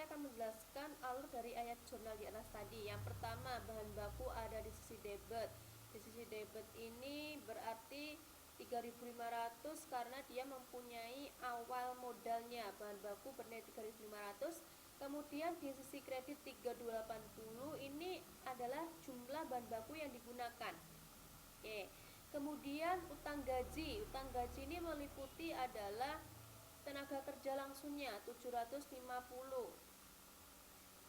saya akan menjelaskan alur dari ayat jurnal di atas tadi. Yang pertama, bahan baku ada di sisi debit. Di sisi debit ini berarti 3.500 karena dia mempunyai awal modalnya. Bahan baku bernilai 3.500. Kemudian di sisi kredit 3.280 ini adalah jumlah bahan baku yang digunakan. Oke. Kemudian utang gaji. Utang gaji ini meliputi adalah tenaga kerja langsungnya 750.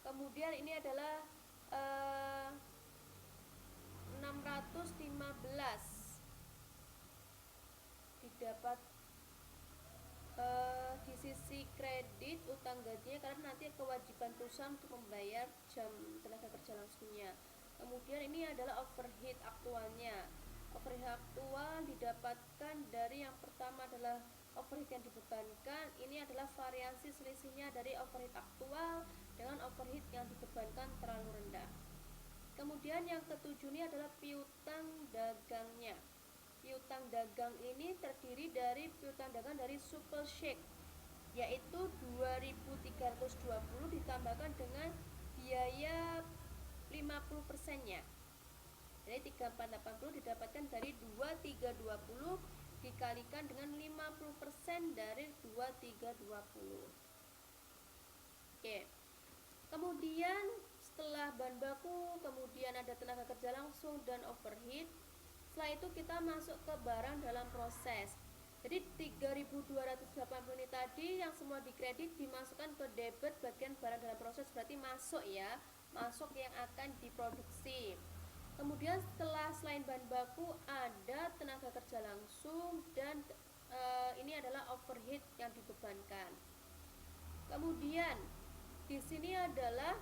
Kemudian ini adalah 615 didapat di sisi kredit utang gajinya karena nanti kewajiban perusahaan untuk membayar jam tenaga kerja langsungnya. Kemudian ini adalah overhead aktualnya. Overhead aktual didapatkan dari yang pertama adalah overhead yang dibebankan. Ini adalah variansi selisihnya dari overhead aktual dengan overhead yang dibebankan terlalu rendah. Kemudian yang ketujuh ini adalah piutang dagangnya. Piutang dagang ini terdiri dari piutang dagang dari Super Shake, yaitu 2.320 ditambahkan dengan biaya 50%-nya. Jadi 3.480 didapatkan dari 2.320 dikalikan dengan 50% dari 2.320. Oke. Kemudian setelah bahan baku, kemudian ada tenaga kerja langsung dan overhead. Setelah itu kita masuk ke barang dalam proses. Jadi 3.280 ini tadi yang semua dikredit dimasukkan ke debit bagian barang dalam proses, berarti masuk ya, masuk yang akan diproduksi. Kemudian setelah selain bahan baku ada tenaga kerja langsung dan ini adalah overhead yang dibebankan. Kemudian di sini adalah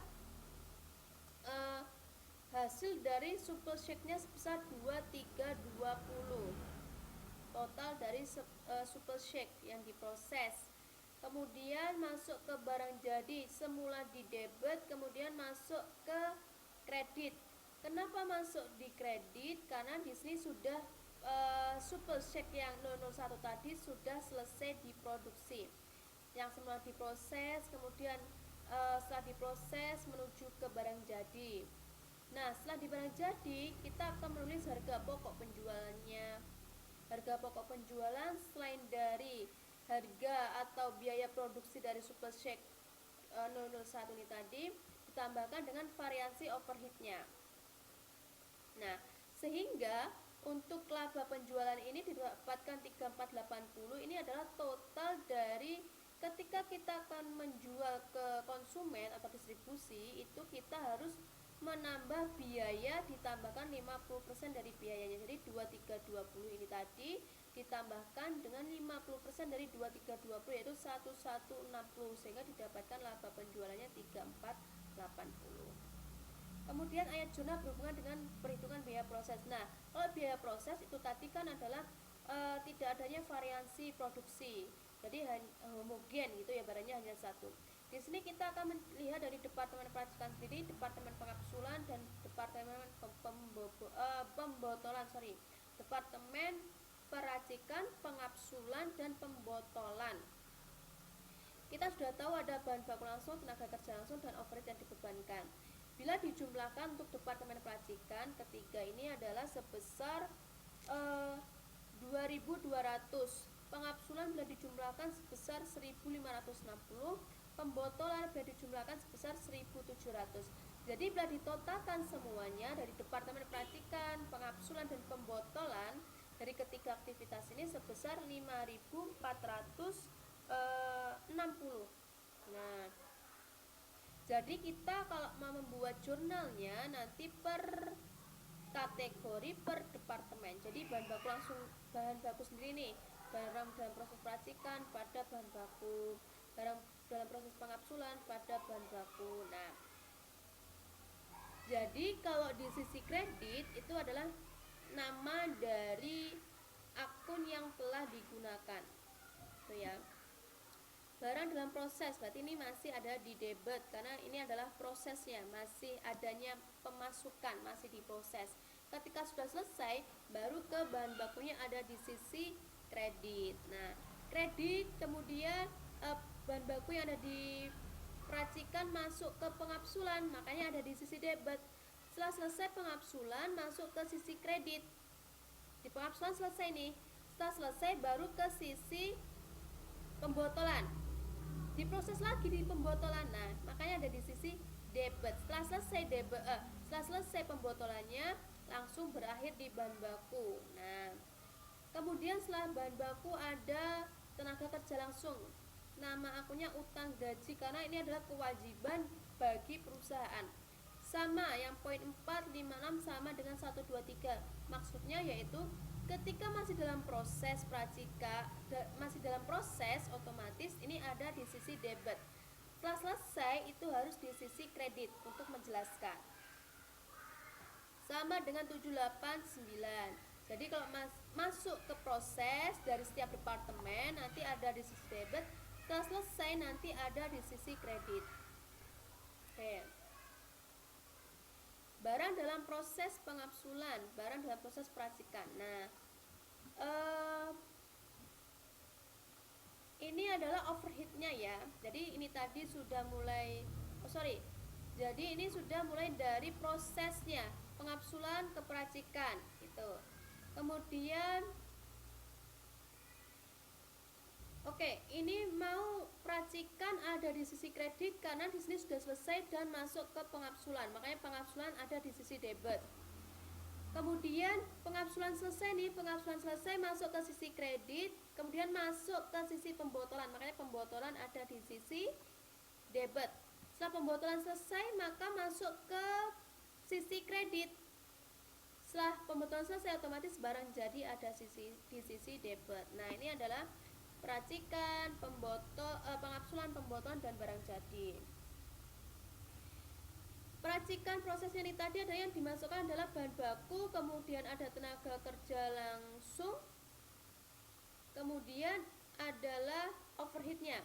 hasil dari Super Shake-nya sebesar 2.320. Total dari Super Shake yang diproses. Kemudian masuk ke barang jadi, semula di debit, kemudian masuk ke kredit. Kenapa masuk di kredit? Karena di sini sudah Super Shake yang 001 tadi sudah selesai diproduksi. Yang semula diproses, kemudian setelah diproses menuju ke barang jadi. Nah, setelah di barang jadi, kita akan menulis harga pokok penjualannya. Harga pokok penjualan selain dari harga atau biaya produksi dari Super Shake 001 ini tadi, ditambahkan dengan variansi overheadnya. Nah, sehingga untuk laba penjualan ini didapatkan 3.480. Ini adalah total dari ketika kita akan menjual ke konsumen atau distribusi, itu kita harus menambah biaya ditambahkan 50% dari biayanya. Jadi 2320 ini tadi ditambahkan dengan 50% dari 2320 yaitu 1160 sehingga didapatkan laba penjualannya 3480. Kemudian ayat jurnal berhubungan dengan perhitungan biaya proses. Nah, kalau biaya proses itu tadi kan adalah tidak adanya variansi produksi. Jadi homogen gitu ya, barangnya hanya satu. Di sini kita akan melihat dari departemen peracikan sendiri, departemen pengapsulan dan departemen pembotolan, departemen peracikan, pengapsulan dan pembotolan. Kita sudah tahu ada bahan baku langsung, tenaga kerja langsung dan overhead yang dibebankan. Bila dijumlahkan untuk departemen peracikan ketiga ini adalah sebesar 2.200. Pengapsulan bila dijumlahkan sebesar 1.560, pembotolan bila dijumlahkan sebesar 1.700. Jadi bila ditotalkan semuanya dari departemen peracikan, pengapsulan dan pembotolan dari ketiga aktivitas ini sebesar 5.460. Nah, jadi kita kalau mau membuat jurnalnya nanti per kategori per departemen. Jadi bahan baku langsung, bahan baku sendiri nih, barang dalam proses peracikan pada bahan baku, barang dalam proses pengapsulan pada bahan baku. Nah, jadi kalau di sisi kredit itu adalah nama dari akun yang telah digunakan, itu ya. Barang dalam proses, berarti ini masih ada di debit karena ini adalah prosesnya, masih adanya pemasukan, masih diproses. Ketika sudah selesai, baru ke bahan bakunya ada di sisi kredit. Nah, kredit kemudian bahan baku yang ada di peracikan masuk ke pengabsulan, makanya ada di sisi debit. Setelah selesai pengabsulan masuk ke sisi kredit. Di pengabsulan selesai nih. Setelah selesai baru ke sisi pembotolan. Diproses lagi di pembotolan. Nah, makanya ada di sisi debit. Setelah selesai pembotolannya langsung berakhir di bahan baku. Nah, kemudian setelah bahan baku ada tenaga kerja langsung. Nama akunnya utang gaji karena ini adalah kewajiban bagi perusahaan. Sama yang poin 4, 5, 6 sama dengan 1, 2, 3. Maksudnya yaitu ketika masih dalam proses otomatis ini ada di sisi debit. Setelah selesai itu harus di sisi kredit untuk menjelaskan. Sama dengan 7, 8, 9. Jadi kalau masuk ke proses dari setiap departemen nanti ada di sisi debit. Setelah selesai nanti ada di sisi kredit. Oke. Barang dalam proses pengabsulan, barang dalam proses peracikan. Nah, ini adalah overheatnya ya. Jadi ini tadi sudah mulai, Jadi ini sudah mulai dari prosesnya pengabsulan ke peracikan, gitu. Kemudian, ini mau peracikan ada di sisi kredit karena di sini sudah selesai dan masuk ke pengabsulan. Makanya pengabsulan ada di sisi debit. Kemudian pengabsulan selesai masuk ke sisi kredit, kemudian masuk ke sisi pembotolan. Makanya pembotolan ada di sisi debit. Setelah pembotolan selesai maka masuk ke sisi kredit. Setelah pembotolan selesai otomatis barang jadi ada di sisi debit. Nah, ini adalah peracikan, pengabsulan, pembotolan dan barang jadi. Peracikan prosesnya ini tadi ada yang dimasukkan adalah bahan baku, kemudian ada tenaga kerja langsung, kemudian adalah overheatnya.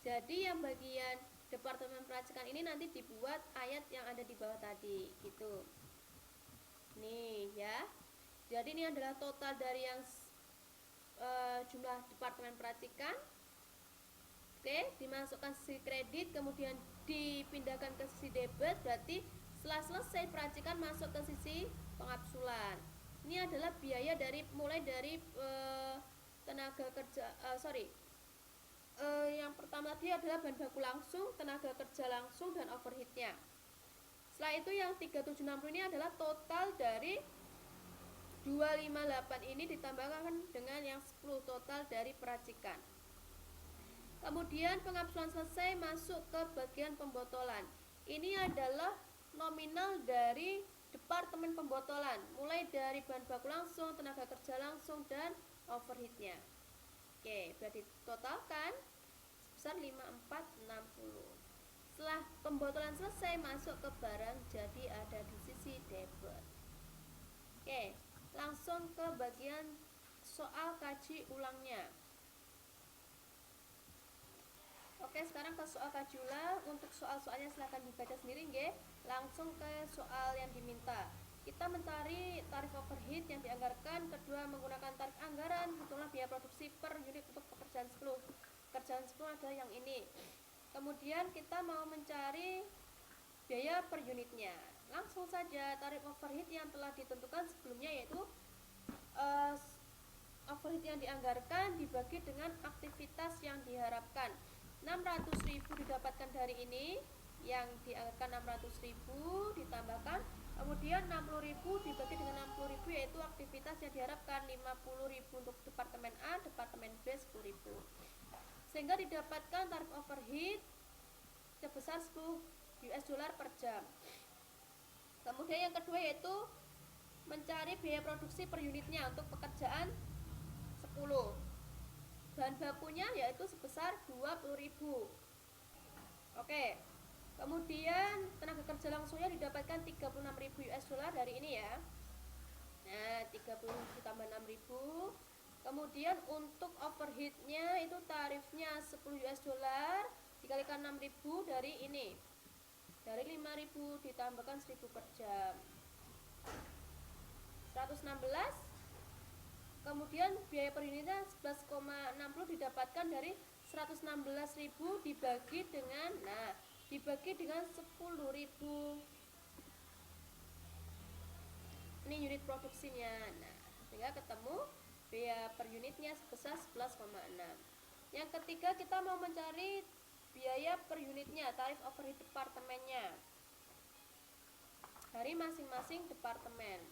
Jadi yang bagian departemen peracikan ini nanti dibuat ayat yang ada di bawah tadi, gitu. Nih ya. Jadi ini adalah total dari yang jumlah departemen peracikan. Oke, dimasukkan sisi kredit, kemudian dipindahkan ke sisi debit. Berarti setelah selesai peracikan masuk ke sisi pengabsulan. Ini adalah biaya mulai dari tenaga kerja. Yang pertama tadi adalah bahan baku langsung, tenaga kerja langsung dan overheatnya. Setelah itu yang 3760 ini adalah total dari 258 ini ditambahkan dengan yang 10 total dari peracikan. Kemudian pengabsulan selesai masuk ke bagian pembotolan. Ini adalah nominal dari departemen pembotolan, mulai dari bahan baku langsung, tenaga kerja langsung dan overheatnya. Oke, berarti totalkan sebesar 5460. Setelah pembotolan selesai masuk ke barang jadi ada di sisi debit. Oke, langsung ke bagian soal kaji ulangnya. Oke, sekarang ke soal kaji ulang. Untuk soal-soalnya silahkan dibaca sendiri nggih. Langsung ke soal yang diminta. Kita mencari tarif overheat yang dianggarkan, kedua menggunakan tarif anggaran, hitunglah biaya produksi per unit untuk pekerjaan 10. Pekerjaan 10 adalah yang ini. Kemudian kita mau mencari biaya per unitnya. Langsung saja tarif overheat yang telah ditentukan sebelumnya yaitu overheat yang dianggarkan dibagi dengan aktivitas yang diharapkan. 600.000 didapatkan dari ini, yang dianggarkan 600.000 ditambahkan, kemudian 60.000 dibagi dengan 60.000 yaitu aktivitas yang diharapkan 50.000 untuk departemen A, departemen B 10.000. Sehingga didapatkan tarif overheat sebesar 10 US dollar per jam. Kemudian yang kedua yaitu mencari biaya produksi per unitnya untuk pekerjaan 10. Bahan bakunya yaitu sebesar 20.000. Oke. Kemudian tenaga kerja langsungnya didapatkan 36.000 US dollar dari ini ya. Nah, 30 ditambah 6.000. Kemudian untuk overheatnya itu tarifnya 10 US dollar dikalikan 6.000 dari ini. Dari 5.000 ditambahkan 1.000 per jam. 116. Kemudian biaya per unitnya 11,60 didapatkan dari 116.000 dibagi dengan, dibagi dengan 10.000. Ini unit produksinya. Nah, sehingga ketemu biaya per unitnya sebesar 11,6. Yang ketiga, kita mau mencari biaya per unitnya, tarif overhead departemennya dari masing-masing departemen.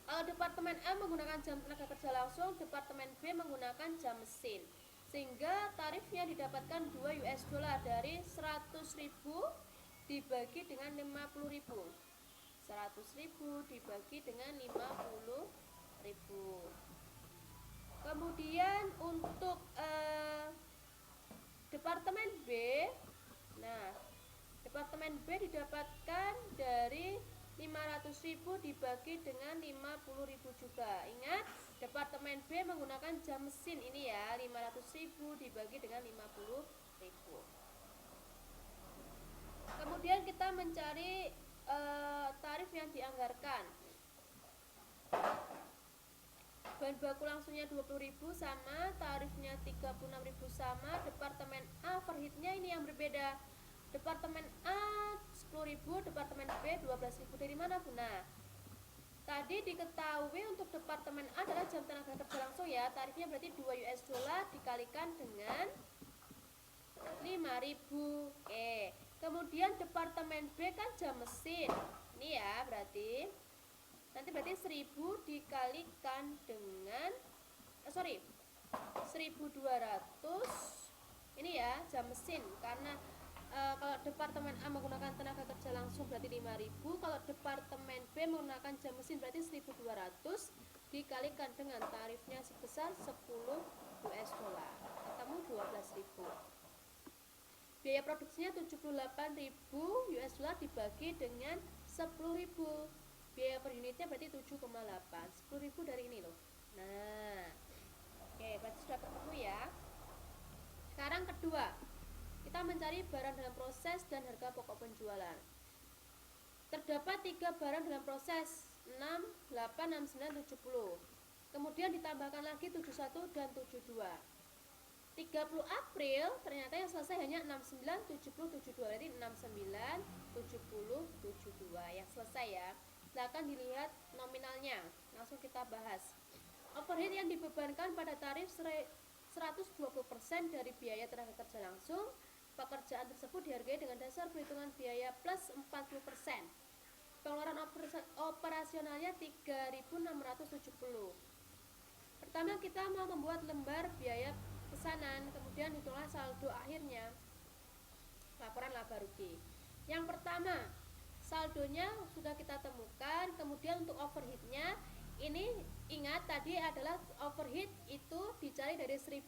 Kalau departemen A menggunakan jam tenaga kerja langsung, departemen B menggunakan jam mesin. Sehingga tarifnya didapatkan 2 US dollar dari 100.000 dibagi dengan 50.000. 100.000 dibagi dengan 50.000. Kemudian untuk departemen B, nah departemen B didapatkan dari 500.000 dibagi dengan 50.000 juga. Ingat, departemen B menggunakan jam mesin ini ya, 500.000 dibagi dengan 50.000. Kemudian kita mencari tarif yang dianggarkan. Bahan baku langsungnya 20.000 sama, tarifnya 36.000 sama. Departemen A overheadnya ini yang berbeda. Departemen A 10.000, departemen B 12.000. Dari mana, Bunda? Tadi diketahui untuk departemen A adalah jam tenaga kerja langsung ya. Tarifnya berarti 2 US dollar dikalikan dengan 5.000. Kemudian departemen B kan jam mesin. Ini ya, berarti 1.000 dikalikan dengan 1.200. Ini ya, jam mesin. Karena kalau departemen A menggunakan tenaga kerja langsung berarti 5.000. Kalau departemen B menggunakan jam mesin berarti 1.200 dikalikan dengan tarifnya sebesar 10 US dollar. Ketemu 12.000. Biaya produksinya 78.000 US dollar dibagi dengan 10.000. Biaya per unitnya berarti 7,8. 10.000 dari ini loh. Nah, oke, berarti sudah ketemu ya. Sekarang kedua, kita mencari barang dalam proses dan harga pokok penjualan. Terdapat 3 barang dalam proses 6, 8, 69, 70. Kemudian ditambahkan lagi 71 dan 72. 30 April ternyata yang selesai hanya 69, 70, 72. Berarti 69, 70, 72 yang selesai ya. Silahkan dilihat nominalnya. Langsung kita bahas. Overhead yang dibebankan pada tarif 120% dari biaya tenaga kerja langsung. Pekerjaan tersebut dihargai dengan dasar perhitungan biaya plus 40%. Pengeluaran operasionalnya 3.670. Pertama kita mau membuat lembar biaya pesanan, kemudian hitunglah saldo akhirnya, laporan laba rugi. Yang pertama, saldonya sudah kita temukan. Kemudian untuk overheadnya, ini ingat tadi adalah overhead itu dicari dari 1.200%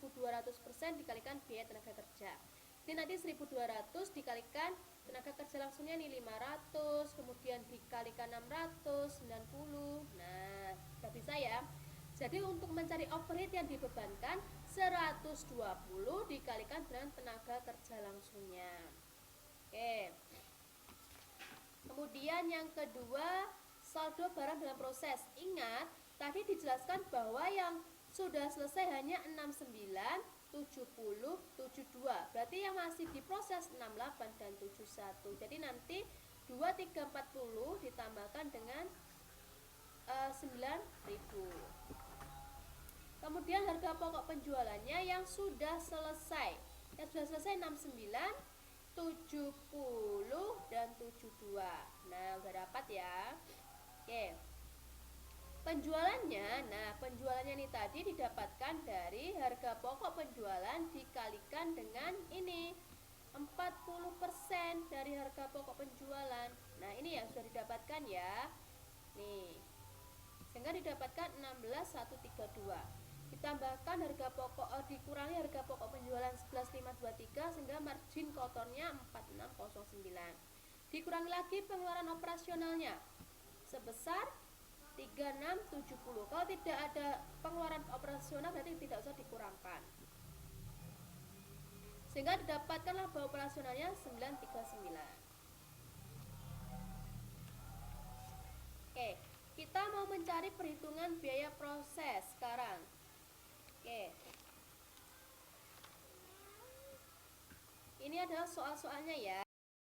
dikalikan biaya tenaga kerja. Ini nanti 1.200 dikalikan tenaga kerja langsungnya ini 500, kemudian dikalikan 690. Nah, sudah bisa ya. Jadi untuk mencari overhead yang dibebankan 120 dikalikan dengan tenaga kerja langsungnya. Oke. Kemudian yang kedua, saldo barang dalam proses. Ingat, tadi dijelaskan bahwa yang sudah selesai hanya 69, 70, 72. Berarti yang masih diproses 68 dan 71. Jadi nanti 2, 3, 40 ditambahkan dengan 9.000. Kemudian harga pokok penjualannya yang sudah selesai. Yang sudah selesai 69, 70 dan 72. Nah, udah dapat ya. Oke. Penjualannya, penjualannya ini tadi didapatkan dari harga pokok penjualan dikalikan dengan ini 40% dari harga pokok penjualan. Nah, ini yang sudah didapatkan ya. Nih. Sehingga didapatkan 16.132. Ditambahkan harga pokok dikurangi harga pokok penjualan 11.523 sehingga margin kotornya 4609. Dikurangi lagi pengeluaran operasionalnya sebesar 3670. Kalau tidak ada pengeluaran operasional berarti tidak usah dikurangkan. Sehingga didapatkan laba operasionalnya 939. Oke, kita mau mencari perhitungan biaya proses sekarang. Oke. ini adalah soal-soalnya ya.